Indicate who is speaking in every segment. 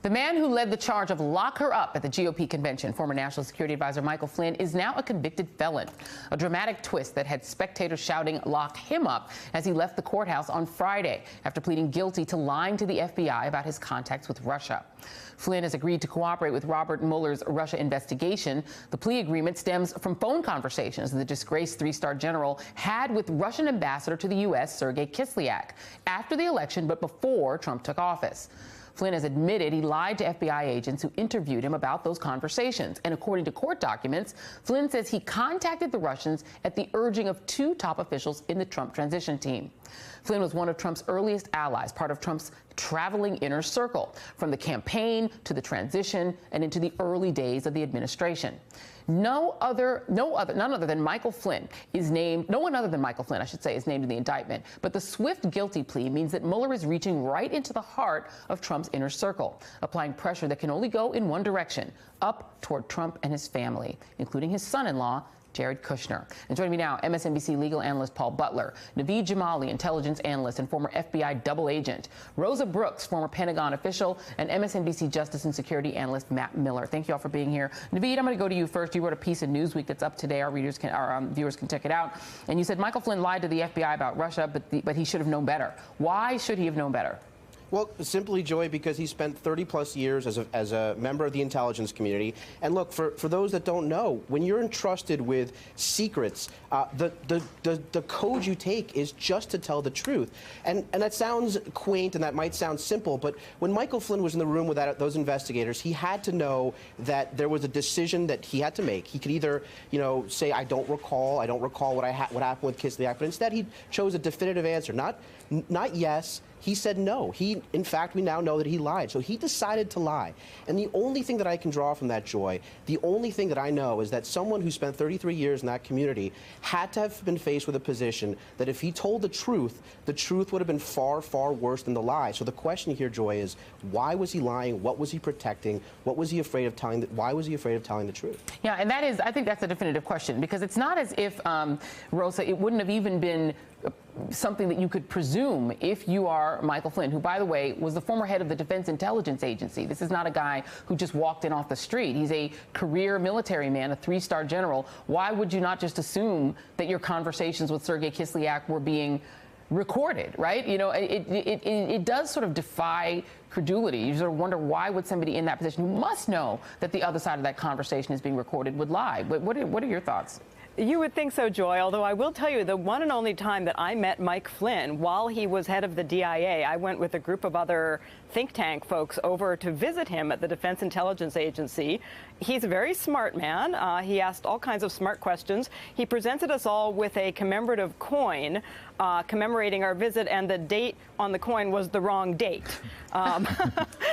Speaker 1: The man who led the charge of lock her up at the GOP convention, former National Security Advisor Michael Flynn, is now a convicted felon. A dramatic twist that had spectators shouting "lock him up" as he left the courthouse on Friday after pleading guilty to lying to the FBI about his contacts with Russia. Flynn has agreed to cooperate with Robert Mueller's Russia investigation. The plea agreement stems from phone conversations the disgraced three-star general had with Russian ambassador to the U.S., Sergei Kislyak, after the election but before Trump took office. Flynn has admitted he lied to FBI agents who interviewed him about those conversations. And according to court documents, Flynn says he contacted the Russians at the urging of two top officials in the Trump transition team. Flynn was one of Trump's earliest allies, part of Trump's traveling inner circle, from the campaign to the transition and into the early days of the administration. None other than Michael Flynn is named. No one other than Michael Flynn, I should say, is named in the indictment. But the swift guilty plea means that Mueller is reaching right into the heart of Trump's inner circle, applying pressure that can only go in one direction, up toward Trump and his family, including his son-in-law, Jared Kushner. And joining me now, MSNBC legal analyst Paul Butler, Naveed Jamali, intelligence analyst and former FBI double agent, Rosa Brooks, former Pentagon official, and MSNBC justice and security analyst Matt Mueller. Thank you all for being here. Naveed, I'm going to go to you first. You wrote a piece in Newsweek that's up today. Our viewers can check it out. And you said Michael Flynn lied to the FBI about Russia, but he should have known better. Why should he have known better?
Speaker 2: Well, simply, Joy, because he spent 30-plus years as a member of the intelligence community. And look, for those that don't know, when you're entrusted with secrets, the code you take is just to tell the truth. And that sounds quaint and that might sound simple, but when Michael Flynn was in the room with those investigators, he had to know that there was a decision that he had to make. He could either, say, I don't recall what happened with Kislyak, but instead he chose a definitive answer, not yes. He said no. In fact, we now know that he lied. So he decided to lie. And the only thing that I can draw from that, Joy, the only thing that I know is that someone who spent 33 years in that community had to have been faced with a position that if he told the truth would have been far, far worse than the lie. So the question here, Joy, is why was he lying? What was he protecting? What was he afraid of telling? Why was he afraid of telling the truth?
Speaker 1: Yeah, and I think that's a definitive question, because it's not as if, Rosa, it wouldn't have even been something that you could presume if you are Michael Flynn, who, by the way, was the former head of the Defense Intelligence Agency. This is not a guy who just walked in off the street. He's a career military man, a three-star general. Why would you not just assume that your conversations with Sergei Kislyak were being recorded, right? It does sort of defy credulity. You sort of wonder, why would somebody in that position, who must know that the other side of that conversation is being recorded, would lie? But what are your thoughts?
Speaker 3: You would think so, Joy, although I will tell you the one and only time that I met Mike Flynn while he was head of the DIA, I went with a group of other think tank folks over to visit him at the Defense Intelligence Agency. He's a very smart man. He asked all kinds of smart questions. He presented us all with a commemorative coin commemorating our visit, and the date on the coin was the wrong date.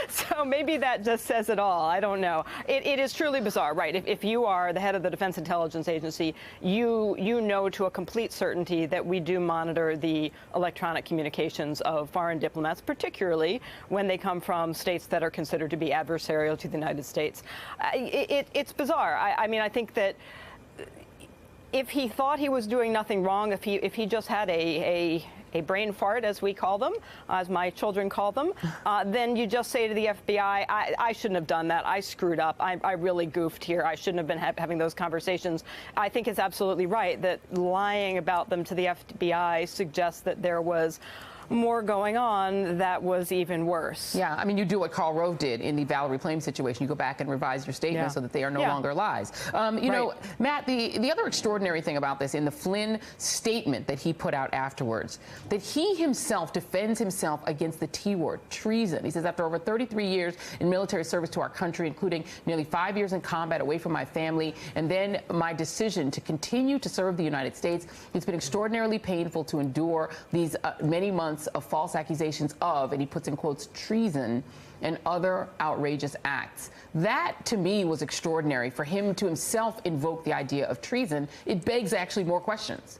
Speaker 3: So maybe that just says it all. I don't know. It is truly bizarre, right? If you are the head of the Defense Intelligence Agency, you know to a complete certainty that we do monitor the electronic communications of foreign diplomats, particularly when they come from states that are considered to be adversarial to the United States. It's bizarre. I mean, I think that if he thought he was doing nothing wrong, if he just had a brain fart, as we call them, as my children call them, then you just say to the FBI, I shouldn't have done that. I screwed up. I really goofed here. I shouldn't have been having those conversations. I think it's absolutely right that lying about them to the FBI suggests that there was more going on that was even worse.
Speaker 1: Yeah, I mean, you do what Karl Rove did in the Valerie Plame situation. You go back and revise your statements so that they are no longer lies. You know, Matt, the other extraordinary thing about this, in the Flynn statement that he put out afterwards, that he himself defends himself against the T word, treason. He says, after over 33 years in military service to our country, including nearly 5 years in combat away from my family, and then my decision to continue to serve the United States, it's been extraordinarily painful to endure these many months of false accusations of, and he puts in quotes, treason and other outrageous acts. That, to me, was extraordinary. For him to himself invoke the idea of treason, it begs actually more questions.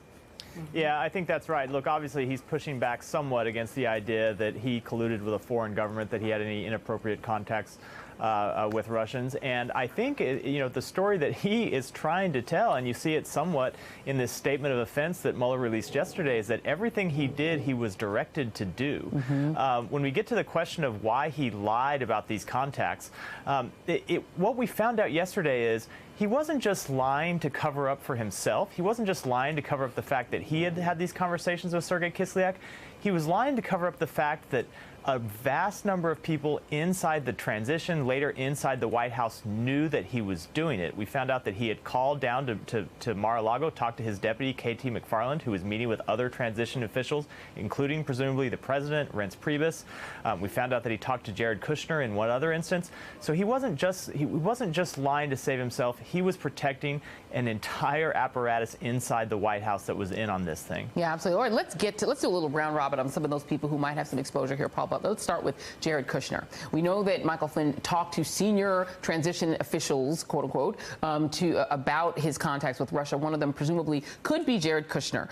Speaker 4: Yeah, I think that's right. Look, obviously he's pushing back somewhat against the idea that he colluded with a foreign government, that he had any inappropriate contacts with Russians. And I think, the story that he is trying to tell, and you see it somewhat in this statement of offense that Mueller released yesterday, is that everything he did, he was directed to do. When we get to the question of why he lied about these contacts, what we found out yesterday is he wasn't just lying to cover up for himself. He wasn't just lying to cover up the fact that he had had these conversations with Sergei Kislyak. He was lying to cover up the fact that a vast number of people inside the transition, later inside the White House, knew that he was doing it. We found out that he had called down to Mar-a-Lago, talked to his deputy, KT McFarland, who was meeting with other transition officials, including presumably the president, Reince Priebus. We found out that he talked to Jared Kushner in one other instance. So he wasn't just lying to save himself. He was protecting an entire apparatus inside the White House that was in on this thing.
Speaker 1: Yeah, absolutely. All right, let's do a little round robin on some of those people who might have some exposure here, Paul. But let's start with Jared Kushner. We know that Michael Flynn talked to senior transition officials, quote unquote, about his contacts with Russia. One of them presumably could be Jared Kushner.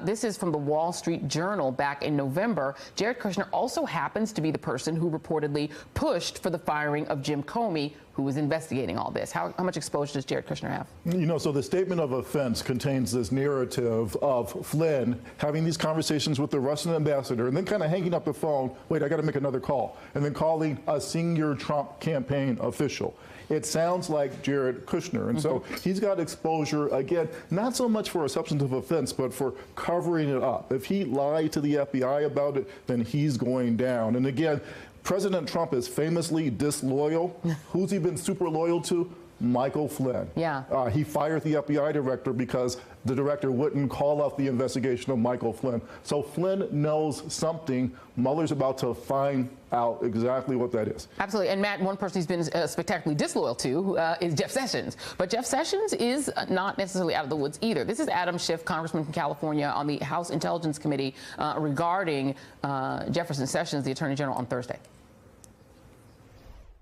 Speaker 1: This is from the Wall Street Journal back in November. Jared Kushner also happens to be the person who reportedly pushed for the firing of Jim Comey, who was investigating all this. How much exposure does Jared Kushner have?
Speaker 5: So the statement of offense contains this narrative of Flynn having these conversations with the Russian ambassador and then kind of hanging up the phone, wait, I got to make another call, and then calling a senior Trump campaign official. It sounds like Jared Kushner. And so he's got exposure, again, not so much for a substantive offense, but for covering it up. If he lied to the FBI about it, then he's going down. And again, President Trump is famously disloyal. Who's he been super loyal to? Michael Flynn.
Speaker 1: Yeah.
Speaker 5: He fired the FBI director because the director wouldn't call off the investigation of Michael Flynn. So Flynn knows something. Mueller's about to find out exactly what that is.
Speaker 1: Absolutely. And Matt, one person he's been spectacularly disloyal to is Jeff Sessions. But Jeff Sessions is not necessarily out of the woods either. This is Adam Schiff, congressman from California, on the House Intelligence Committee regarding Jefferson Sessions, the Attorney General, on Thursday.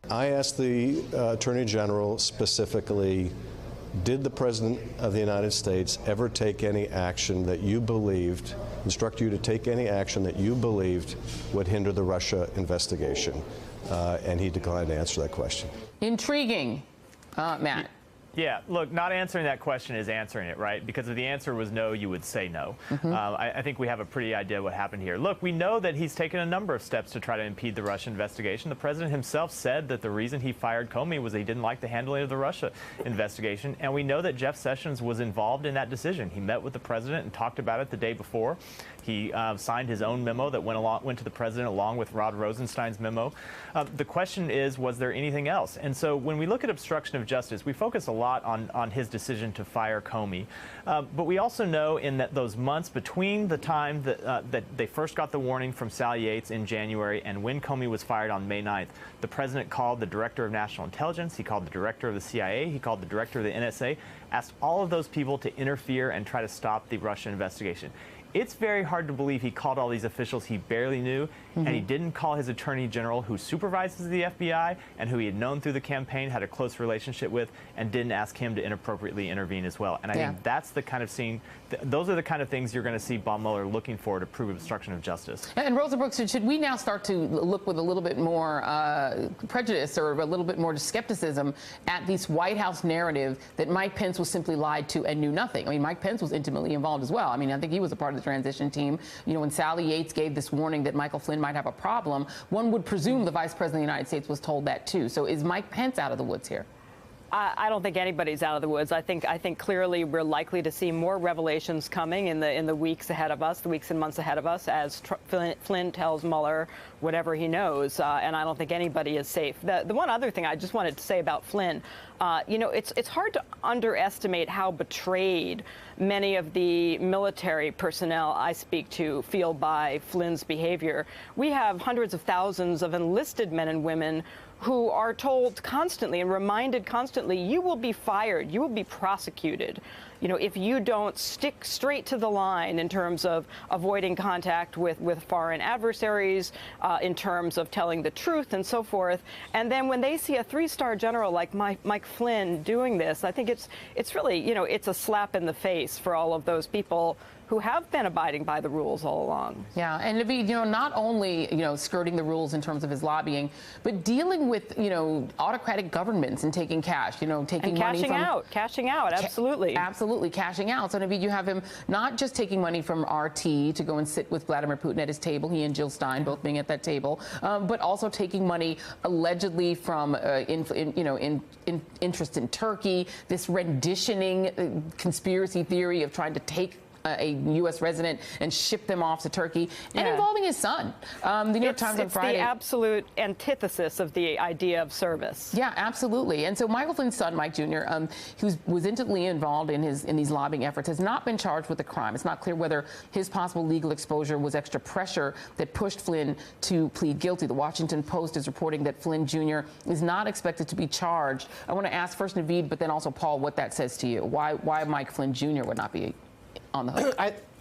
Speaker 6: I asked the Attorney General specifically, did the President of the United States ever take any action that you believed, instruct you to take any action that you believed would hinder the Russia investigation? And he declined to answer that question.
Speaker 1: Intriguing. Matt.
Speaker 4: Yeah, look, not answering that question is answering it, right? Because if the answer was no, you would say no. I think we have a pretty idea what happened here. Look, we know that he's taken a number of steps to try to impede the Russia investigation. The president himself said that the reason he fired Comey was that he didn't like the handling of the Russia investigation. And we know that Jeff Sessions was involved in that decision. He met with the president and talked about it the day before. He signed his own memo that went to the president along with Rod Rosenstein's memo. The question is, was there anything else? And so when we look at obstruction of justice, we focus a lot on his decision to fire Comey. But we also know in those months between the time that they first got the warning from Sally Yates in January and when Comey was fired on May 9th, the president called the director of national intelligence, he called the director of the CIA, he called the director of the NSA, asked all of those people to interfere and try to stop the Russia investigation. It's very hard to believe he called all these officials he barely knew, and he didn't call his attorney general, who supervises the FBI and who he had known through the campaign, had a close relationship with, and didn't ask him to inappropriately intervene as well. And I think that's the kind of scene, those are the kind of things you're going to see Bob Mueller looking for to prove obstruction of justice.
Speaker 1: And Rosa Brooks, should we now start to look with a little bit more prejudice or a little bit more skepticism at this White House narrative that Mike Pence was simply lied to and knew nothing? I mean, Mike Pence was intimately involved as well. I mean, I think he was a part of the transition team. When Sally Yates gave this warning that Michael Flynn might have a problem, one would presume the Vice President of the United States was told that too. So is Mike Pence out of the woods here?
Speaker 3: I don't think anybody's out of the woods. I think clearly we're likely to see more revelations coming in the weeks ahead of us, the weeks and months ahead of us, as Flynn tells Mueller whatever he knows. And I don't think anybody is safe. The one other thing I just wanted to say about Flynn, it's hard to underestimate how betrayed many of the military personnel I speak to feel by Flynn's behavior. We have hundreds of thousands of enlisted men and women who are told constantly and reminded constantly, you will be fired, you will be prosecuted, if you don't stick straight to the line in terms of avoiding contact with foreign adversaries, in terms of telling the truth and so forth. And then when they see a three-star general like Mike Flynn doing this, I think it's really, it's a slap in the face for all of those people who have been abiding by the rules all along.
Speaker 1: Yeah, and to be, not only, skirting the rules in terms of his lobbying, but dealing with, autocratic governments and taking cash, taking
Speaker 3: And
Speaker 1: money from...
Speaker 3: cashing out, absolutely.
Speaker 1: Absolutely, cashing out. So, Naveed, you have him not just taking money from RT to go and sit with Vladimir Putin at his table, he and Jill Stein both being at that table, but also taking money allegedly from, interest in Turkey, this renditioning conspiracy theory of trying to take a U.S. resident and ship them off to Turkey, and involving his son. The New York Times on Friday.
Speaker 3: It's the absolute antithesis of the idea of service.
Speaker 1: Yeah, absolutely. And so Michael Flynn's son, Mike Jr., who was intimately involved in these lobbying efforts, has not been charged with a crime. It's not clear whether his possible legal exposure was extra pressure that pushed Flynn to plead guilty. The Washington Post is reporting that Flynn Jr. is not expected to be charged. I want to ask first Naveed, but then also Paul, what that says to you. Why Mike Flynn Jr. would not be on the hook?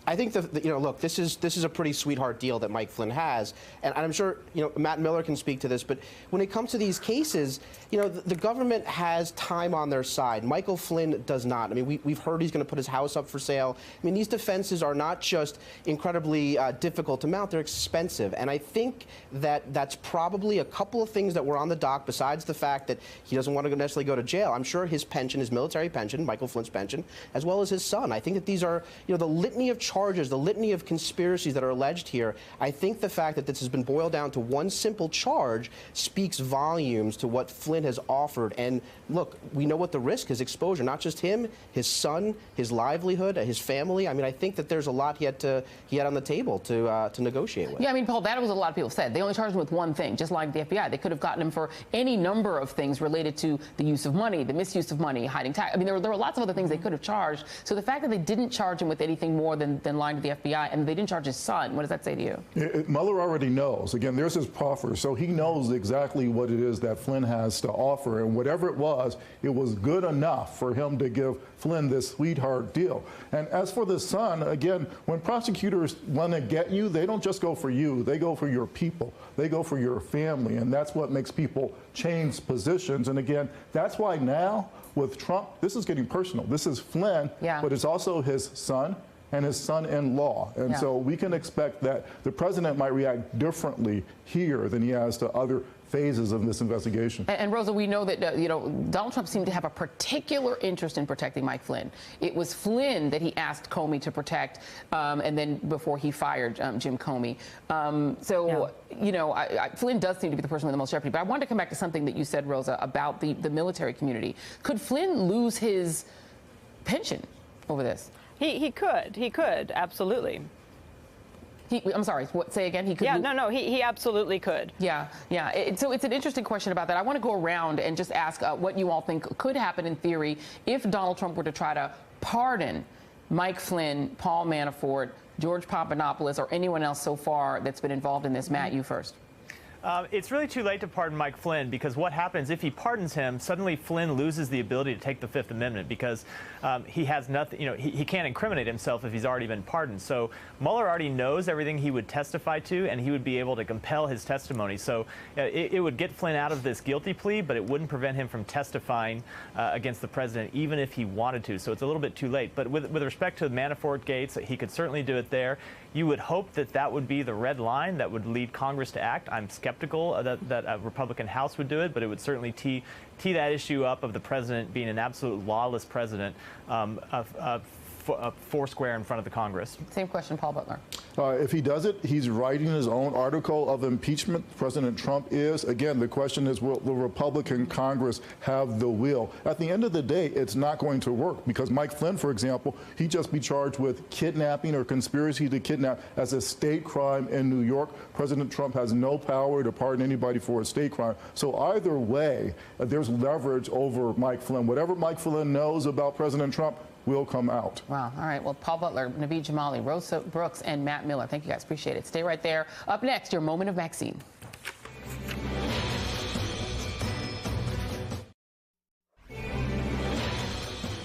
Speaker 2: I think look, this is a pretty sweetheart deal that Mike Flynn has, and I'm sure Matt Mueller can speak to this. But when it comes to these cases, the government has time on their side. Michael Flynn does not. I mean, we've heard he's going to put his house up for sale. I mean, these defenses are not just incredibly difficult to mount; they're expensive. And I think that that's probably a couple of things that were on the dock. Besides the fact that he doesn't want to necessarily go to jail, I'm sure his pension, his military pension, Michael Flynn's pension, as well as his son. I think that these are the litany of charges, the litany of conspiracies that are alleged here. I think the fact that this has been boiled down to one simple charge speaks volumes to what Flynn has offered. And look, we know what the risk is: exposure, not just him, his son, his livelihood, his family. I mean, I think that there's a lot he had on the table to negotiate with.
Speaker 1: Yeah, I mean, Paul, that was what a lot of people said. They only charged him with one thing, just like the FBI. They could have gotten him for any number of things related to the use of money, the misuse of money, hiding tax. I mean, there were lots of other things they could have charged. So the fact that they didn't charge him with anything more than lying to the FBI, and they didn't charge his son, what does that say to you?
Speaker 5: Mueller already knows. Again, there's his proffer, so he knows exactly what it is that Flynn has to offer, and whatever it was good enough for him to give Flynn this sweetheart deal. And as for the son, again, when prosecutors want to get you, they don't just go for you, they go for your people, they go for your family, and that's what makes people change positions. And again, that's why now with Trump, this is getting personal. This is Flynn, but it's also his son and his son-in-law. And so we can expect that the president might react differently here than he has to other phases of this investigation.
Speaker 1: And Rosa, we know that Donald Trump seemed to have a particular interest in protecting Mike Flynn. It was Flynn that he asked Comey to protect, and then before he fired Jim Comey. Flynn does seem to be the person with the most jeopardy. But I wanted to come back to something that you said, Rosa, about the military community. Could Flynn lose his pension over this?
Speaker 3: He could, absolutely.
Speaker 1: I'm sorry, say again? He could.
Speaker 3: Yeah, no, he absolutely could.
Speaker 1: Yeah. So it's an interesting question about that. I want to go around and just ask what you all think could happen in theory if Donald Trump were to try to pardon Mike Flynn, Paul Manafort, George Papadopoulos, or anyone else so far that's been involved in this. Matt, you first.
Speaker 4: It's really too late to pardon Mike Flynn, because what happens if he pardons him, suddenly Flynn loses the ability to take the Fifth Amendment, because he has nothing, he can't incriminate himself if he's already been pardoned. So Mueller already knows everything he would testify to, and he would be able to compel his testimony. So it would get Flynn out of this guilty plea, but it wouldn't prevent him from testifying against the president, even if he wanted to. So it's a little bit too late. But with respect to the Manafort Gates, he could certainly do it there. You would hope that that would be the red line that would lead Congress to act. I'm skeptical that a Republican House would do it, but it would certainly tee that issue up of the president being an absolute lawless president foursquare in front of the Congress.
Speaker 1: Same question, Paul Butler.
Speaker 5: If he does it, he's writing his own article of impeachment. President Trump is. Again, the question is, will the Republican Congress have the will? At the end of the day, it's not going to work, because Mike Flynn, for example, he'd just be charged with kidnapping or conspiracy to kidnap as a state crime in New York. President Trump has no power to pardon anybody for a state crime. So either way, there's leverage over Mike Flynn. Whatever Mike Flynn knows about President Trump will come out.
Speaker 1: Wow. All right. Well, Paul Butler, Naveed Jamali, Rosa Brooks, and Matt Mueller. Thank you guys. Appreciate it. Stay right there. Up next, your moment of Maxine.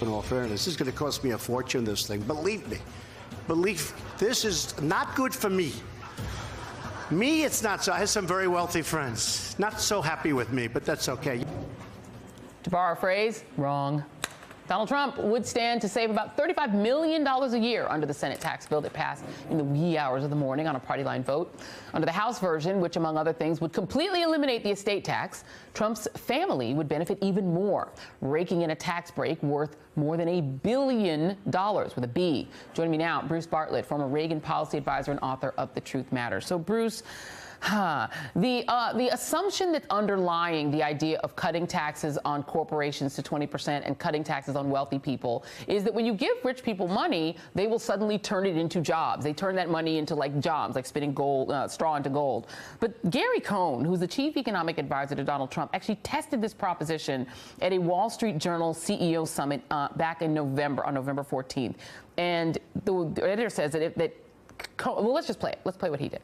Speaker 7: In all fairness, this is going to cost me a fortune, this thing. Believe me. This is not good for me. Me, it's not so. I have some very wealthy friends. Not so happy with me, but that's okay.
Speaker 1: To borrow a phrase, wrong. Donald Trump would stand to save about $35 million a year under the Senate tax bill that passed in the wee hours of the morning on a party line vote. Under the House version, which among other things would completely eliminate the estate tax, Trump's family would benefit even more, raking in a tax break worth more than $1 billion with a B. Joining me now, Bruce Bartlett, former Reagan policy advisor and author of The Truth Matters. So, Bruce, the assumption that's underlying the idea of cutting taxes on corporations to 20% and cutting taxes on wealthy people is that when you give rich people money, they will suddenly turn it into jobs. They turn that money into like jobs, like spinning gold, straw into gold. But Gary Cohn, who's the chief economic advisor to Donald Trump, actually tested this proposition at a Wall Street Journal CEO summit back in November, on November 14th. And the editor says well, let's just play it. Let's play what he did.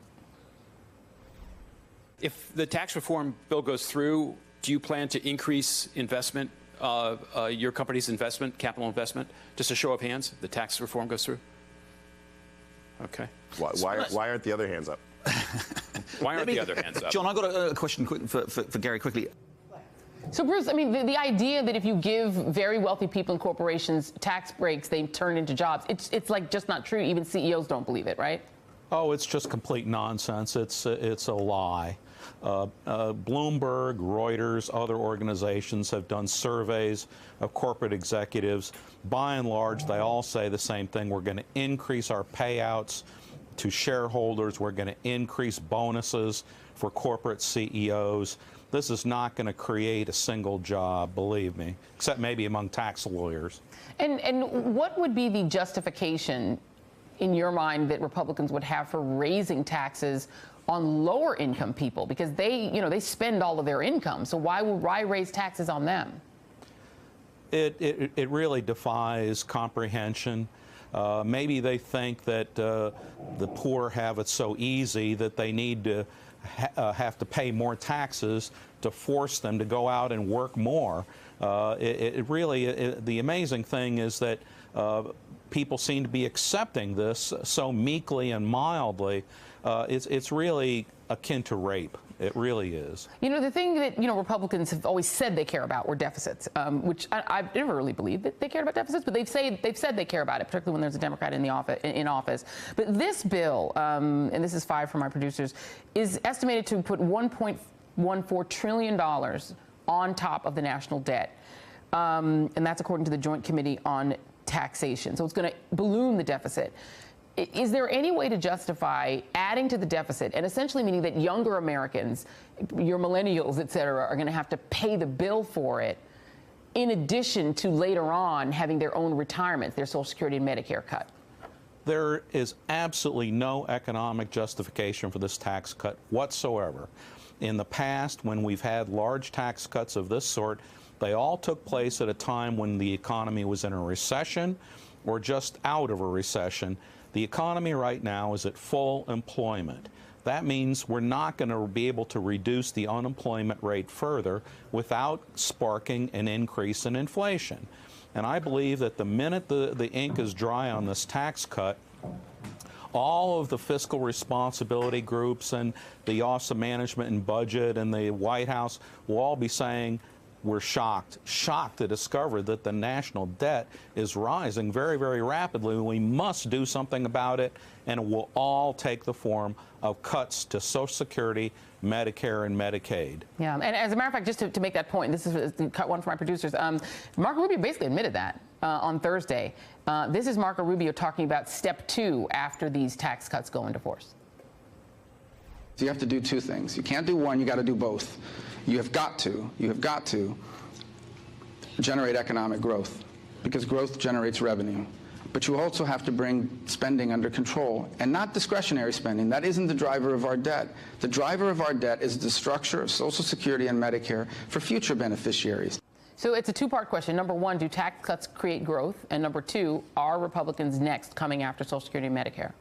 Speaker 8: If the tax reform bill goes through, do you plan to increase investment, your company's investment, capital investment? Just a show of hands, the tax reform goes through? Okay.
Speaker 9: Why aren't the other hands up?
Speaker 8: Why aren't the other hands up?
Speaker 10: John, I've got a question for Gary quickly.
Speaker 1: So, Bruce, I mean, the idea that if you give very wealthy people and corporations tax breaks, they turn into jobs, it's like just not true. Even CEOs don't believe it, right?
Speaker 11: Oh, it's just complete nonsense. It's a lie. Bloomberg, Reuters, other organizations have done surveys of corporate executives. By and large, they all say the same thing. We're going to increase our payouts to shareholders. We're going to increase bonuses for corporate CEOs. This is not going to create a single job, believe me, except maybe among tax lawyers. And
Speaker 1: what would be the justification in your mind that Republicans would have for raising taxes on lower income people, because they spend all of their income. So why raise taxes on them?
Speaker 11: It really defies comprehension. Maybe they think that the poor have it so easy that they need to have to pay more taxes to force them to go out and work more. The amazing thing is that people seem to be accepting this so meekly and mildly. It's really akin to rape. It really is. You know, the thing that, Republicans have always said they care about were deficits, which I've never really believed that they cared about deficits, but they've said they care about it, particularly when there's a Democrat in office. But this bill, and this is 5 from my producers, is estimated to put $1.14 trillion on top of the national debt. And that's according to the Joint Committee on Taxation. So it's going to balloon the deficit. Is there any way to justify adding to the deficit, and essentially meaning that younger Americans, your millennials, et cetera, are going to have to pay the bill for it, in addition to later on having their own retirements, their Social Security and Medicare cut? There is absolutely no economic justification for this tax cut whatsoever. In the past, when we've had large tax cuts of this sort, they all took place at a time when the economy was in a recession or just out of a recession. The economy right now is at full employment. That means we're not going to be able to reduce the unemployment rate further without sparking an increase in inflation. And I believe that the minute the ink is dry on this tax cut, all of the fiscal responsibility groups and the Office of Management and Budget and the White House will all be saying, we're shocked to discover that the national debt is rising very, very rapidly. We must do something about it, and it will all take the form of cuts to Social Security, Medicare, and Medicaid. Yeah, and as a matter of fact, just to make that point, this is cut one from my producers, Marco Rubio basically admitted that on Thursday. This is Marco Rubio talking about step 2 after these tax cuts go into force.
Speaker 12: So you have to do 2 things. You can't do one, you got to do both. You have got to generate economic growth, because growth generates revenue. But you also have to bring spending under control, and not discretionary spending. That isn't the driver of our debt. The driver of our debt is the structure of Social Security and Medicare for future beneficiaries. So it's a 2-part question. Number 1, do tax cuts create growth? And number 2, are Republicans next coming after Social Security and Medicare?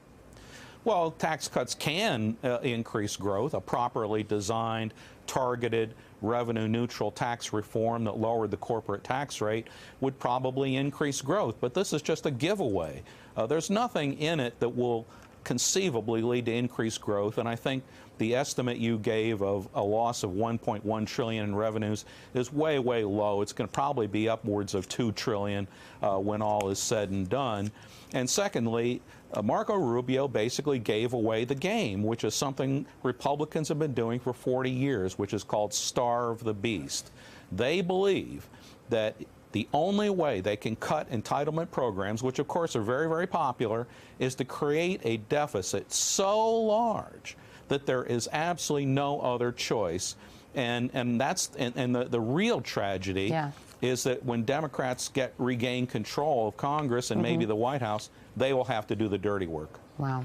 Speaker 12: Well, tax cuts can increase growth. A properly designed, targeted, revenue-neutral tax reform that lowered the corporate tax rate would probably increase growth. But this is just a giveaway. There's nothing in it that will
Speaker 11: conceivably lead to increased growth. And I think the estimate you gave of a loss of $1.1 trillion in revenues is way, way low. It's going to probably be upwards of $2 trillion when all is said and done. And secondly, Marco Rubio basically gave away the game, which is something Republicans have been doing for 40 years, which is called starve the beast. They believe that the only way they can cut entitlement programs, which of course are very, very popular, is to create a deficit so large that there is absolutely no other choice. And the real tragedy is that when Democrats regain control of Congress and maybe the White House, they will have to do the dirty work.
Speaker 1: Wow.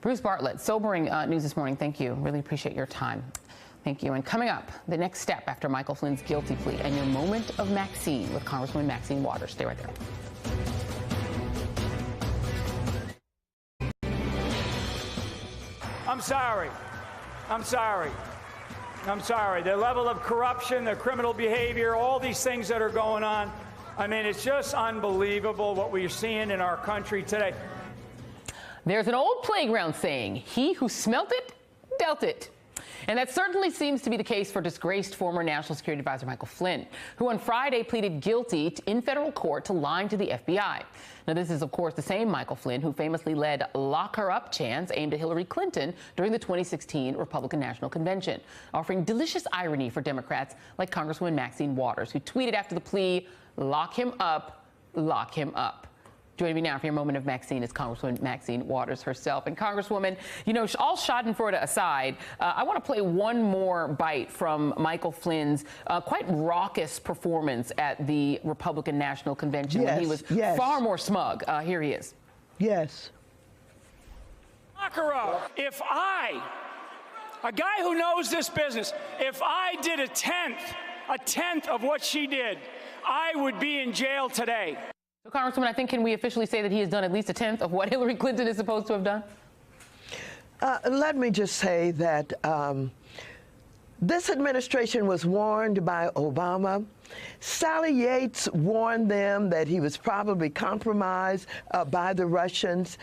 Speaker 1: Bruce Bartlett, sobering news this morning. Thank you. Really appreciate your time. Thank you. And coming up, the next step after Michael Flynn's guilty plea and your moment of Maxine with Congresswoman Maxine Waters. Stay right there.
Speaker 13: I'm sorry. I'm sorry. I'm sorry. The level of corruption, the criminal behavior, all these things that are going on. I mean, it's just unbelievable what we're seeing in our country today.
Speaker 1: There's an old playground saying, he who smelt it, dealt it. And that certainly seems to be the case for disgraced former National Security Advisor Michael Flynn, who on Friday pleaded guilty in federal court to lying to the FBI. Now, this is, of course, the same Michael Flynn who famously led lock her up chants aimed at Hillary Clinton during the 2016 Republican National Convention, offering delicious irony for Democrats like Congresswoman Maxine Waters, who tweeted after the plea, "Lock him up, lock him up." Joining me now for your moment of Maxine is Congresswoman Maxine Waters herself. And Congresswoman, you know, all schadenfreude aside, I want to play one more bite from Michael Flynn's quite raucous performance at the Republican National Convention when he was far more smug. Here he is.
Speaker 14: Yes.
Speaker 13: Lock her up. If I, a guy who knows this business, if I did a tenth of what she did, I would be in jail today.
Speaker 1: So, Congresswoman, I think, can we officially say that he has done at least a tenth of what Hillary Clinton is supposed to have done?
Speaker 14: Let me just say that this administration was warned by Obama. Sally Yates warned them that he was probably compromised by the Russians.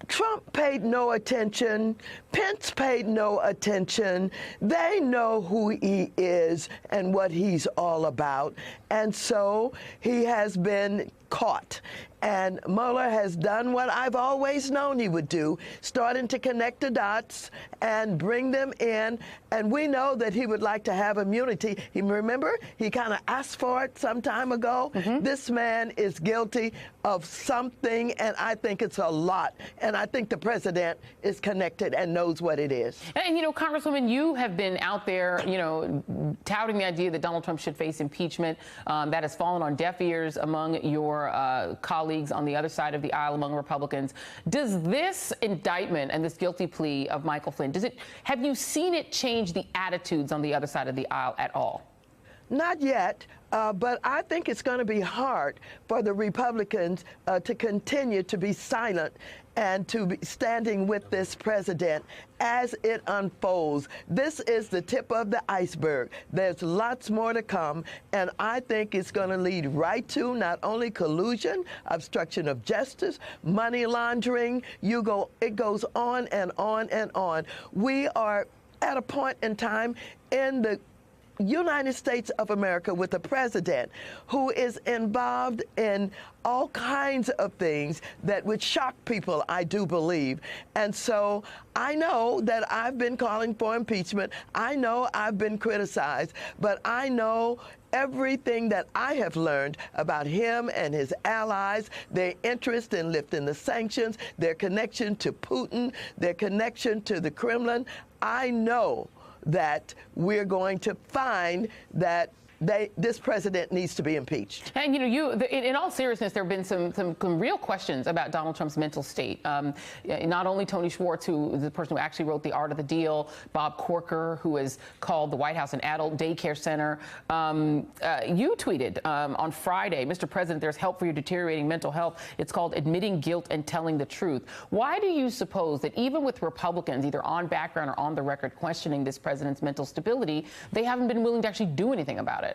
Speaker 14: Trump paid no attention. Pence paid no attention. They know who he is and what he's all about. And so he has been caught. And Mueller has done what I've always known he would do, starting to connect the dots and bring them in. And we know that he would like to have immunity. Remember, he kind of asked for it some time ago. This man is guilty of something, and I think it's a lot. And I think the president is connected and knows what it is.
Speaker 1: And, you know, Congresswoman, you have been out there, you know, touting the idea that Donald Trump should face impeachment. That has fallen on deaf ears among your colleagues on the other side of the aisle, among Republicans. Does this indictment and this guilty plea of Michael Flynn, have you seen it change the attitudes on the other side of the aisle at all?
Speaker 14: Not yet, but I think it's going to be hard for the Republicans to continue to be silent and to be standing with this president as it unfolds. This is the tip of the iceberg. There's lots more to come, and I think it's going to lead right to not only collusion, obstruction of justice, money laundering. It goes on and on and on. We are at a point in time in the United States of America with a president who is involved in all kinds of things that would shock people, I do believe. And so I know that I've been calling for impeachment. I know I've been criticized, but I know everything that I have learned about him and his allies, their interest in lifting the sanctions, their connection to Putin, their connection to the Kremlin. I know that we're going to find that this president needs to be impeached.
Speaker 1: And, you know, in all seriousness, there have been some real questions about Donald Trump's mental state. Not only Tony Schwartz, who is the person who actually wrote The Art of the Deal, Bob Corker, who has called the White House an adult daycare center. You tweeted on Friday, "Mr. President, there's help for your deteriorating mental health. It's called admitting guilt and telling the truth." Why do you suppose that even with Republicans, either on background or on the record, questioning this president's mental stability, they haven't been willing to actually do anything about it?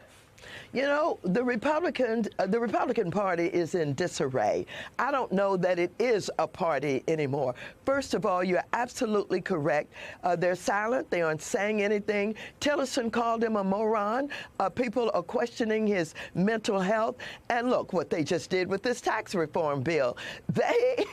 Speaker 14: You know, the Republican Party is in disarray. I don't know that it is a party anymore. First of all, you're absolutely correct. They're silent. They aren't saying anything. Tillerson called him a moron. People are questioning his mental health. And look what they just did with this tax reform bill. They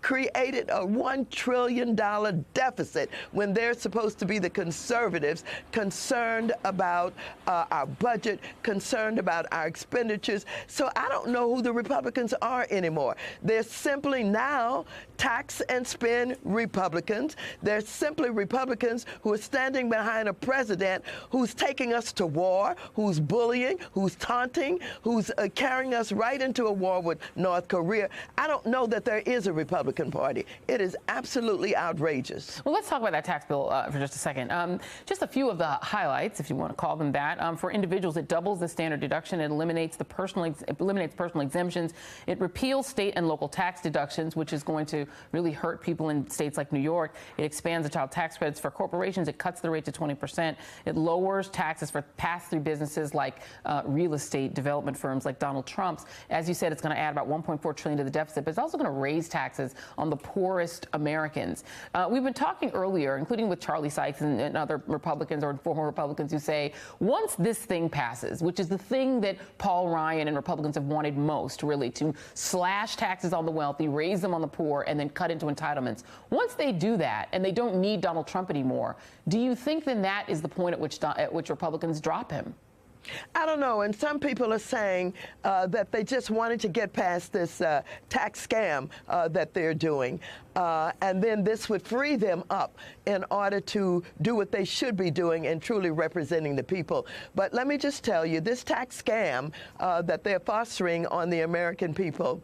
Speaker 14: created a $1 trillion deficit when they're supposed to be the conservatives, concerned about our budget, concerned about our expenditures. So I don't know who the Republicans are anymore. They're simply now tax and spend Republicans. They're simply Republicans who are standing behind a president who's taking us to war, who's bullying, who's taunting, who's carrying us right into a war with North Korea. I don't know that there is a Republican Party. It is absolutely outrageous.
Speaker 1: Well, let's talk about that tax bill for just a second. Just a few of the highlights, if you want to call them that. For individuals, it doubles the standard deduction. It eliminates personal exemptions. It repeals state and local tax deductions, which is going to really hurt people in states like New York. It expands the child tax credits for corporations. It cuts the rate to 20%. It lowers taxes for pass-through businesses like real estate development firms like Donald Trump's. As you said, it's going to add about $1.4 trillion to the deficit, but it's also going to raise taxes on the poorest Americans. We've been talking earlier, including with Charlie Sykes and other Republicans or former Republicans who say, once this thing passes, which is the thing that Paul Ryan and Republicans have wanted most, really, to slash taxes on the wealthy, raise them on the poor, and then cut into entitlements. Once they do that and they don't need Donald Trump anymore, do you think then that is the point at which Republicans drop him?
Speaker 14: I don't know, and some people are saying that they just wanted to get past this tax scam that they're doing, and then this would free them up in order to do what they should be doing and truly representing the people. But let me just tell you, this tax scam that they're fostering on the American people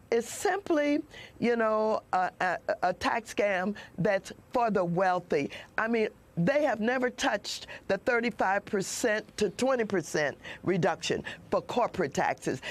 Speaker 14: is simply, you know, a tax scam that's for the wealthy. I mean, they have never touched the 35% to 20% reduction for corporate taxes.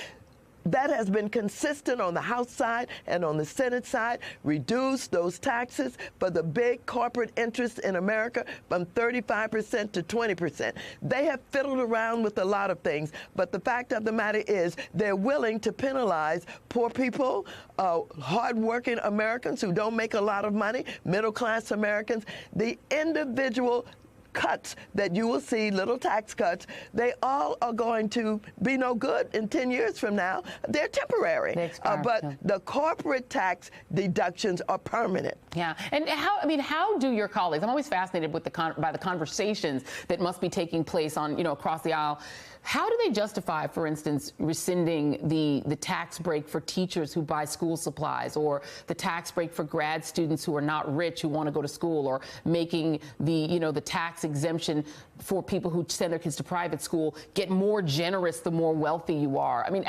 Speaker 14: That has been consistent on the House side and on the Senate side. Reduce those taxes for the big corporate interests in America from 35% to 20%. They have fiddled around with a lot of things, but the fact of the matter is they're willing to penalize poor people, hardworking Americans who don't make a lot of money, middle-class Americans, the individual cuts that you will see, little tax cuts, they all are going to be no good in 10 years from now. They're temporary. But the corporate tax deductions are permanent.
Speaker 1: Yeah. And how do your colleagues, I'm always fascinated with by the conversations that must be taking place on, across the aisle. How do they justify, for instance, rescinding the tax break for teachers who buy school supplies, or the tax break for grad students who are not rich who want to go to school, or making the tax exemption for people who send their kids to private school get more generous the more wealthy you are? I mean,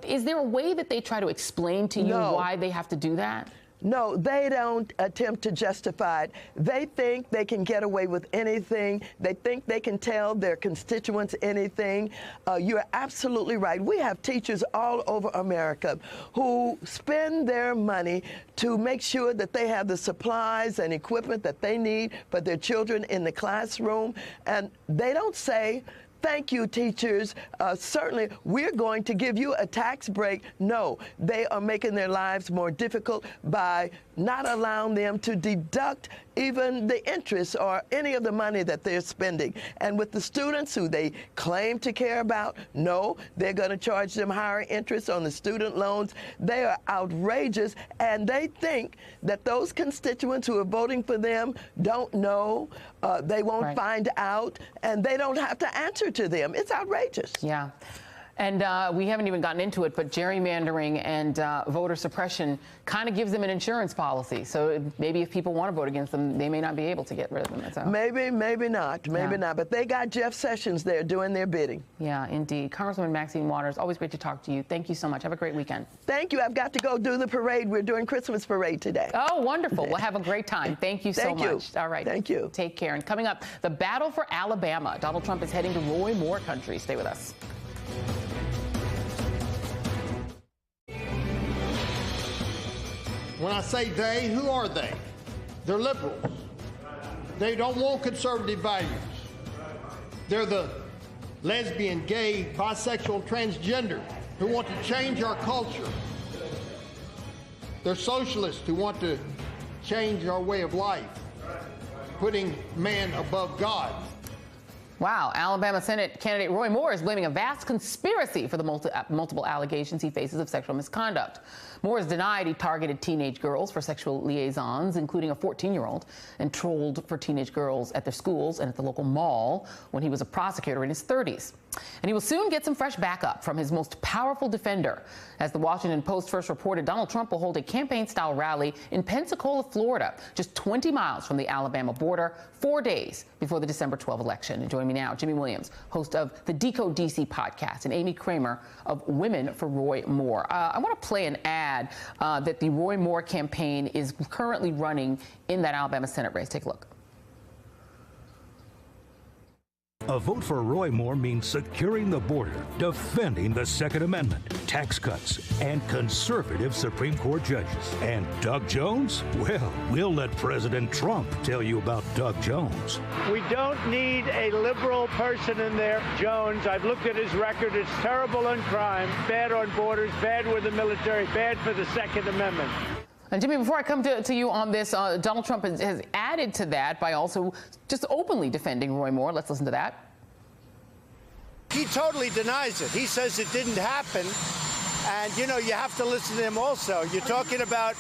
Speaker 1: is there a way that they try to explain to you why they have to do that?
Speaker 14: No, they don't attempt to justify it. They think they can get away with anything. They think they can tell their constituents anything. You're absolutely right. We have teachers all over America who spend their money to make sure that they have the supplies and equipment that they need for their children in the classroom. And they don't say, thank you, teachers. Certainly, we're going to give you a tax break. No, they are making their lives more difficult by not allowing them to deduct even the interest or any of the money that they're spending. And with the students who they claim to care about, no, they're going to charge them higher interest on the student loans. They are outrageous, and they think that those constituents who are voting for them don't know, they won't find out, and they don't have to answer to them. It's outrageous.
Speaker 1: Yeah. And we haven't even gotten into it, but gerrymandering and voter suppression kind of gives them an insurance policy. So maybe if people want to vote against them, they may not be able to get rid of them. That's all.
Speaker 14: Maybe not. Maybe not. But they got Jeff Sessions there doing their bidding.
Speaker 1: Yeah, indeed. Congresswoman Maxine Waters, always great to talk to you. Thank you so much. Have a great weekend.
Speaker 14: Thank you. I've got to go do the parade. We're doing Christmas parade today.
Speaker 1: Oh, wonderful. We'll have a great time. Thank you so much. All right.
Speaker 14: Thank you.
Speaker 1: Take care. And coming up, the battle for Alabama. Donald Trump is heading to Roy Moore country. Stay with us.
Speaker 15: When I say they, who are they? They're liberals. They don't want conservative values. They're the lesbian, gay, bisexual, transgender, who want to change our culture. They're socialists who want to change our way of life, putting man above God.
Speaker 1: Wow. Alabama Senate candidate Roy Moore is blaming a vast conspiracy for the multiple allegations he faces of sexual misconduct. Moore has denied he targeted teenage girls for sexual liaisons, including a 14-year-old, and trolled for teenage girls at their schools and at the local mall when he was a prosecutor in his 30s. And he will soon get some fresh backup from his most powerful defender. As the Washington Post first reported, Donald Trump will hold a campaign-style rally in Pensacola, Florida, just 20 miles from the Alabama border, 4 days before the December 12 election. And joining me now, Jimmy Williams, host of the Decode DC podcast, and Amy Kramer of Women for Roy Moore. I want to play an ad that the Roy Moore campaign is currently running in that Alabama Senate race. Take a look.
Speaker 16: A vote for Roy Moore means securing the border, defending the Second Amendment, tax cuts, and conservative Supreme Court judges. And Doug Jones? Well, we'll let President Trump tell you about Doug Jones.
Speaker 17: We don't need a liberal person in there. Jones, I've looked at his record. It's terrible on crime, bad on borders, bad with the military, bad for the Second Amendment.
Speaker 1: And Jimmy, before I come to you on this, Donald Trump has added to that by also just openly defending Roy Moore. Let's listen to that.
Speaker 7: He totally denies it. He says it didn't happen. And, you know, you have to listen to him also. You're talking about,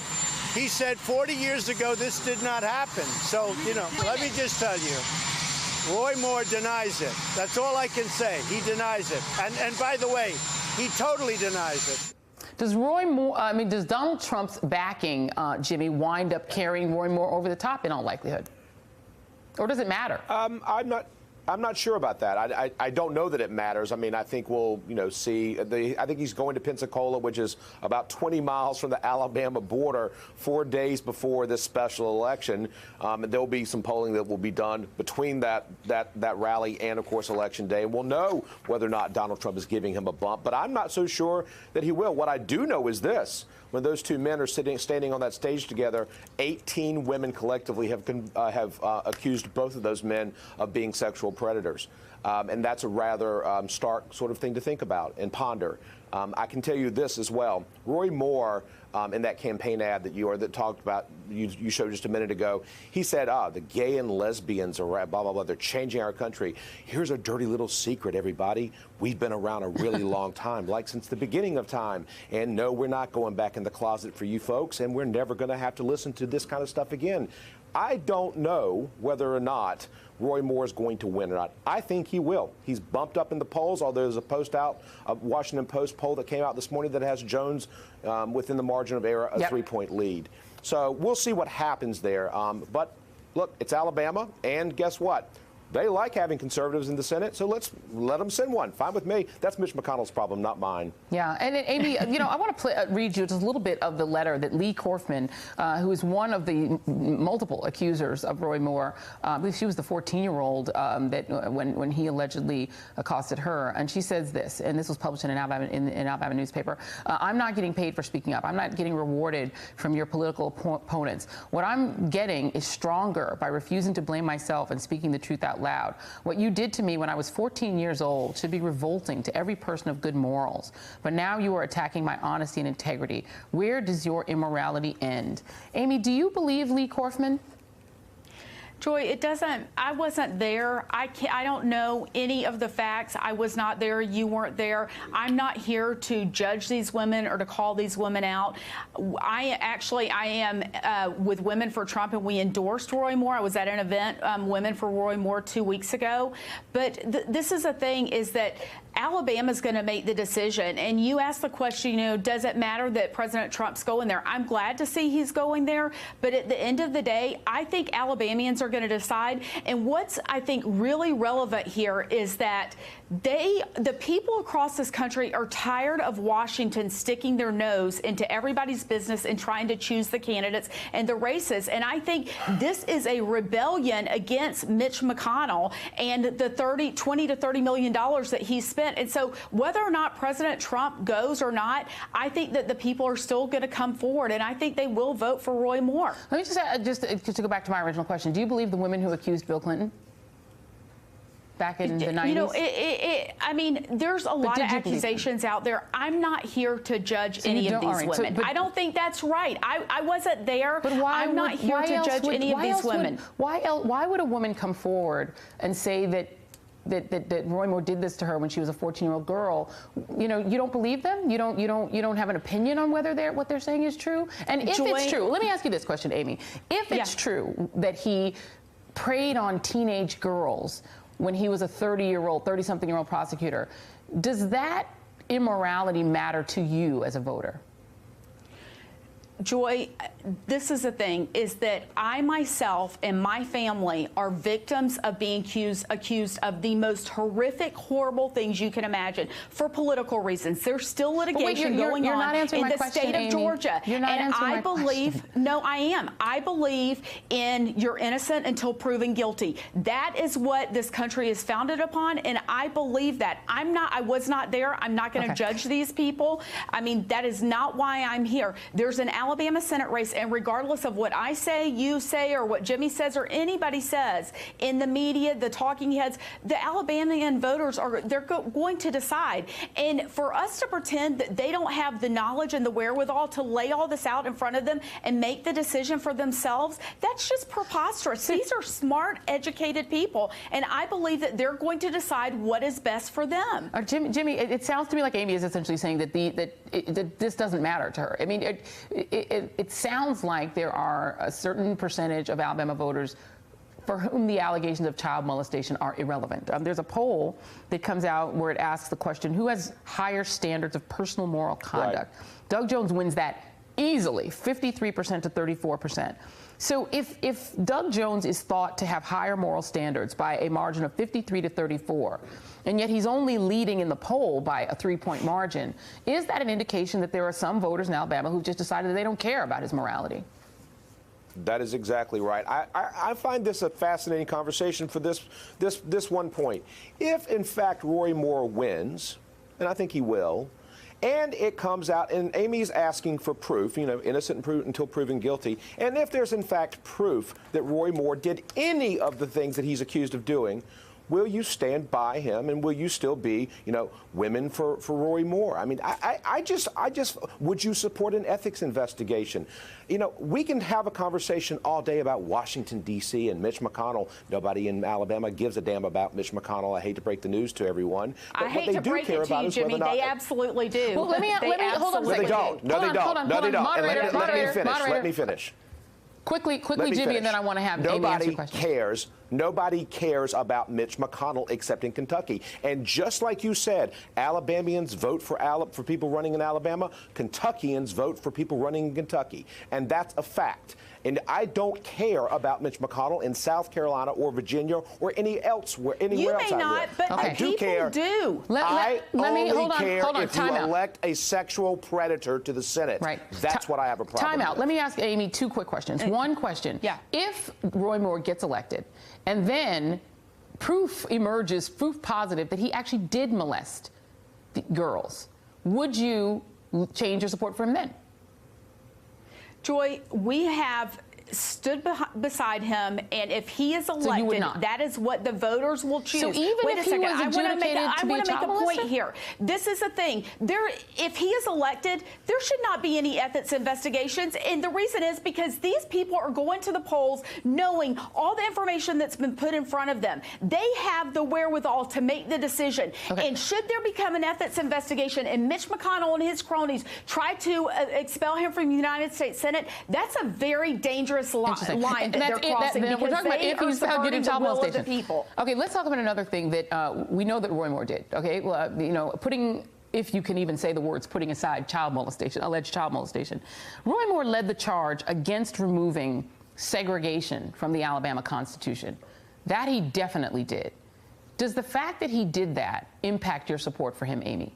Speaker 7: he said 40 years ago this did not happen. So, you know, let me just tell you, Roy Moore denies it. That's all I can say. He denies it. And by the way, he totally denies it.
Speaker 1: Does does Donald Trump's backing, Jimmy, wind up carrying Roy Moore over the top in all likelihood? Or does it matter?
Speaker 9: I'm not sure about that. I don't know that it matters. I mean, I think we'll, see. I think he's going to Pensacola, which is about 20 miles from the Alabama border, 4 days before this special election. And there'll be some polling that will be done between that rally and, of course, Election Day. And we'll know whether or not Donald Trump is giving him a bump. But I'm not so sure that he will. What I do know is this. When those two men are standing on that stage together, 18 women collectively have accused both of those men of being sexual predators. And that's a rather stark sort of thing to think about and ponder. I can tell you this as well. Roy Moore, in that campaign ad that talked about, you showed just a minute ago, he said, the gay and lesbians are blah, blah, blah, they're changing our country. Here's a dirty little secret, everybody. We've been around a really long time, like since the beginning of time. And no, we're not going back in the closet for you folks, and we're never going to have to listen to this kind of stuff again. I don't know whether or not Roy Moore is going to win or not. I think he will. He's bumped up in the polls, although there's a Washington Post poll that came out this morning that has Jones within the margin of error, a 3-point lead. So we'll see what happens there. But look, it's Alabama, and guess what? They like having conservatives in the Senate, so let's let them send one. Fine with me. That's Mitch McConnell's problem, not mine.
Speaker 1: Yeah, and Amy, I want to read you just a little bit of the letter that Lee Korfman, who is one of the multiple accusers of Roy Moore, I believe she was the 14-year-old that when he allegedly accosted her, and she says this, and this was published in an Alabama newspaper. I'm not getting paid for speaking up. I'm not getting rewarded from your political opponents. What I'm getting is stronger by refusing to blame myself and speaking the truth out loud. What you did to me when I was 14 years old should be revolting to every person of good morals. But now you are attacking my honesty and integrity. Where does your immorality end? Amy, do you believe Lee Korfman?
Speaker 18: Joy, it doesn't, I wasn't there. I don't know any of the facts. I was not there. You weren't there. I'm not here to judge these women or to call these women out. I am with Women for Trump, and we endorsed Roy Moore. I was at an event, Women for Roy Moore, 2 weeks ago. But this is the thing, is that Alabama's going to make the decision. And you asked the question, does it matter that President Trump's going there? I'm glad to see he's going there. But at the end of the day, I think Alabamians are going to decide. And what's, I think, really relevant here is that the people across this country are tired of Washington sticking their nose into everybody's business and trying to choose the candidates and the races. And I think this is a rebellion against Mitch McConnell and the $20 to $30 million that he spent. And so whether or not President Trump goes or not, I think that the people are still going to come forward, and I think they will vote for Roy Moore.
Speaker 1: Let me just to go back to my original question. Do you believe the women who accused Bill Clinton? back in the 90s?
Speaker 18: You know, I mean, there's a lot of accusations out there. I'm not here to judge any of these women. I don't think that's right. I wasn't there.
Speaker 1: But why
Speaker 18: I'm not here to judge any of these women.
Speaker 1: Why would a woman come forward and say that Roy Moore did this to her when she was a 14-year-old girl? You know, you don't believe them? You don't have an opinion on whether what they're saying is true? And if it's true, let me ask you this question, Amy. If it's true that he preyed on teenage girls when he was a 30-something-year-old prosecutor, does that immorality matter to you as a voter?
Speaker 18: Joy, this is the thing, is that I myself and my family are victims of being accused of the most horrific, horrible things you can imagine for political reasons. There's still litigation going on in the state of Georgia.
Speaker 1: You're not answering my question.
Speaker 18: No, I am. I believe in you're innocent until proven guilty. That is what this country is founded upon, and I believe that. I was not there. I'm not going to judge these people. I mean, that is not why I'm here. There's an Alabama Senate race, and regardless of what I say, you say, or what Jimmy says, or anybody says in the media, the talking heads, the Alabamian voters they're going to decide. And for us to pretend that they don't have the knowledge and the wherewithal to lay all this out in front of them and make the decision for themselves, that's just preposterous. These are smart, educated people, and I believe that they're going to decide what is best for them.
Speaker 1: Jimmy, it sounds to me like Amy is essentially saying that that this doesn't matter to her. I mean, it sounds like there are a certain percentage of Alabama voters for whom the allegations of child molestation are irrelevant. There's a poll that comes out where it asks the question, who has higher standards of personal moral conduct? Right. Doug Jones wins that easily, 53% to 34%. So if Doug Jones is thought to have higher moral standards by a margin of 53 to 34, and yet he's only leading in the poll by a 3-point margin, is that an indication that there are some voters in Alabama who've just decided that they don't care about his morality?
Speaker 9: That is exactly right. I find this a fascinating conversation for this one point. If, in fact, Roy Moore wins, and I think he will, and it comes out, and Amy's asking for proof, you know, innocent until proven guilty, and if there's, in fact, proof that Roy Moore did any of the things that he's accused of doing, will you stand by him, and will you still be, you know, women for Roy Moore? I mean, I just, would you support an ethics investigation? You know, we can have a conversation all day about Washington, D.C. and Mitch McConnell. Nobody in Alabama gives a damn about Mitch McConnell. I hate to break the news to everyone. But
Speaker 18: I hate to break it to you, Jimmy. They absolutely do.
Speaker 1: Well, let me hold on a second.
Speaker 9: No, they don't. No, they don't. No, they don't. Let me finish.
Speaker 1: Quickly, Jimmy, and then I want to have Amy answer questions.
Speaker 9: Nobody cares about Mitch McConnell except in Kentucky. And just like you said, Alabamians vote for people running in Alabama. Kentuckians vote for people running in Kentucky. And that's a fact. And I don't care about Mitch McConnell in South Carolina or Virginia or anywhere else I live.
Speaker 18: You may not, but
Speaker 9: I do care.
Speaker 18: Do.
Speaker 9: I only care
Speaker 1: hold on,
Speaker 9: if you elect a sexual predator to the Senate.
Speaker 1: Right.
Speaker 9: That's what I have a problem with.
Speaker 1: Let me ask Amy 2 quick questions. One question.
Speaker 18: Yeah.
Speaker 1: If Roy Moore gets elected and then proof emerges, proof positive, that he actually did molest the girls, would you change your support for him then?
Speaker 18: Joy, we have stood beside him, and if he is elected, that is what the voters will choose.
Speaker 1: So even
Speaker 18: Wait
Speaker 1: if
Speaker 18: a second,
Speaker 1: he was adjudicated to be a child molester?
Speaker 18: I want to make a point here. This is the thing. If he is elected, there should not be any ethics investigations, and the reason is because these people are going to the polls knowing all the information that's been put in front of them. They have the wherewithal to make the decision. Okay. And should there become an ethics investigation and Mitch McConnell and his cronies try to expel him from the United States Senate, that's a very dangerous line that they're crossing, because
Speaker 1: we're talking about if he's found guilty of child molestation.
Speaker 18: People.
Speaker 1: Okay, let's talk about another thing that we know that Roy Moore did. Okay, well, you know, if you can even say the words, putting aside child molestation, alleged child molestation, Roy Moore led the charge against removing segregation from the Alabama Constitution. That he definitely did. Does the fact that he did that impact your support for him, Amy?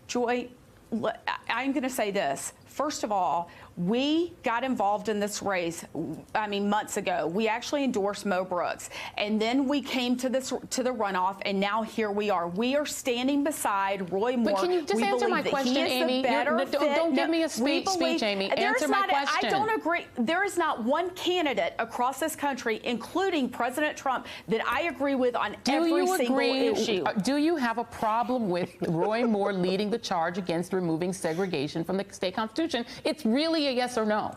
Speaker 18: Joy, I'm going to say this. First of all, we got involved in this race, months ago. We actually endorsed Mo Brooks. And then we came to the runoff, and now here we are. We are standing beside Roy Moore.
Speaker 1: But can you just answer my question, Amy? Don't give me a speech, Amy. Answer my question.
Speaker 18: I don't agree. There is not one candidate across this country, including President Trump, that I agree with on every single issue.
Speaker 1: Do you have a problem with Roy Moore leading the charge against removing segregation from the state constitution? It's really a yes or no.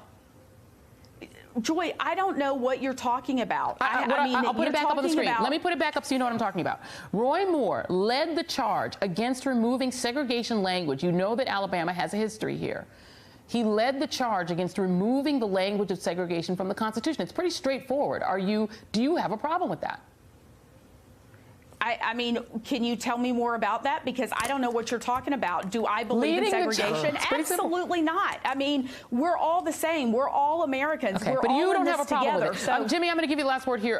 Speaker 18: Joy, I don't know what you're talking about.
Speaker 1: I'll put it back up on the screen. Let me put it back up so you know what I'm talking about. Roy Moore led the charge against removing segregation language. You know that Alabama has a history here. He led the charge against removing the language of segregation from the Constitution. It's pretty straightforward. Do you have a problem with that?
Speaker 18: Can you tell me more about that? Because I don't know what you're talking about. Do I believe in segregation? Absolutely not. We're all the same. We're all Americans.
Speaker 1: Okay,
Speaker 18: we're
Speaker 1: but
Speaker 18: all
Speaker 1: you don't
Speaker 18: in
Speaker 1: have a
Speaker 18: this
Speaker 1: problem
Speaker 18: together.
Speaker 1: with it. Jimmy, I'm going to give you the last word here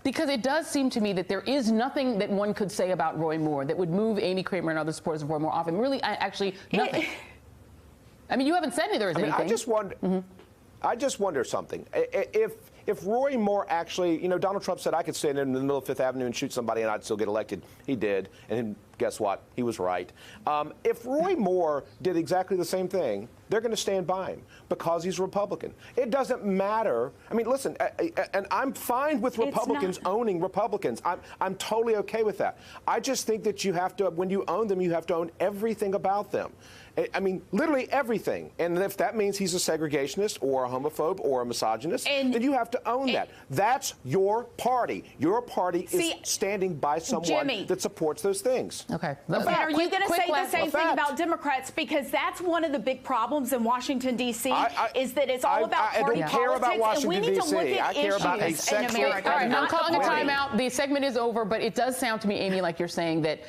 Speaker 1: because it does seem to me that there is nothing that one could say about Roy Moore that would move Amy Kramer and other supporters of Roy Moore off him. Really, actually, nothing. You haven't said there was anything.
Speaker 9: I just wonder something. If Roy Moore actually, Donald Trump said I could stand in the middle of Fifth Avenue and shoot somebody and I'd still get elected. He did. And guess what? He was right. If Roy Moore did exactly the same thing, they're going to stand by him because he's Republican. It doesn't matter. Listen, and I'm fine with Republicans owning Republicans. I'm totally okay with that. I just think that you have to, when you own them, you have to own everything about them. Literally everything. And if that means he's a segregationist or a homophobe or a misogynist, then you have to own that. That's your party. Your party is standing by someone that supports those things.
Speaker 1: Okay.
Speaker 18: Are you going to say the same thing about Democrats? Because that's one of the big problems in Washington, D.C., is that it's all about party politics. I don't care about Washington, D.C.
Speaker 9: I care about a sex
Speaker 18: in America.
Speaker 1: All right, I'm calling a timeout. The segment is over, but it does sound to me, Amy, like you're saying that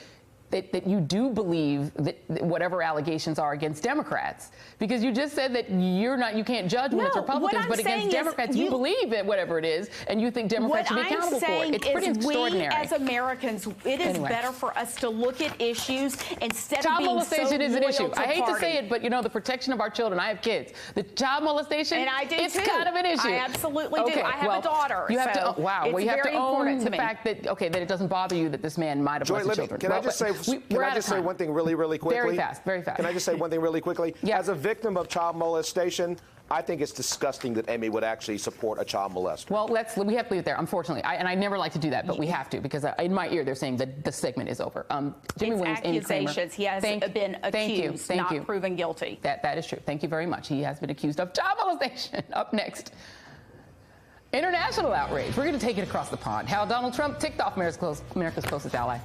Speaker 1: you do believe that whatever allegations are against Democrats, because you just said that you can't judge when it's Republicans, but against Democrats you believe that whatever it is, and you think Democrats should be accountable for it. It's pretty extraordinary.
Speaker 18: We as Americans, it is better for us to look at issues instead of being so loyal to party.
Speaker 1: Child molestation is an issue. I hate to say it, but the protection of our children. I have kids. The child molestation,
Speaker 18: and I do
Speaker 1: it's
Speaker 18: too.
Speaker 1: kind of an issue.
Speaker 18: I absolutely do. I have a daughter.
Speaker 1: You have to. Wow. Well, you have to own the
Speaker 18: me.
Speaker 1: fact that that it doesn't bother you that this man might have molested children.
Speaker 9: Can I just say one thing really quickly?
Speaker 1: Very fast, very fast.
Speaker 9: Can I just say one thing really quickly?
Speaker 1: Yeah.
Speaker 9: As a victim of child molestation, I think it's disgusting that Amy would actually support a child molester.
Speaker 1: Well, we have to leave it there, unfortunately. And I never like to do that, but we have to, because in my ear they're saying that the segment is over. Jimmy Williams, Amy Kramer.
Speaker 18: Accusations. He has been accused, not proven guilty.
Speaker 1: That is true. Thank you very much. He has been accused of child molestation. Up next, international outrage. We're going to take it across the pond. How Donald Trump ticked off America's closest ally.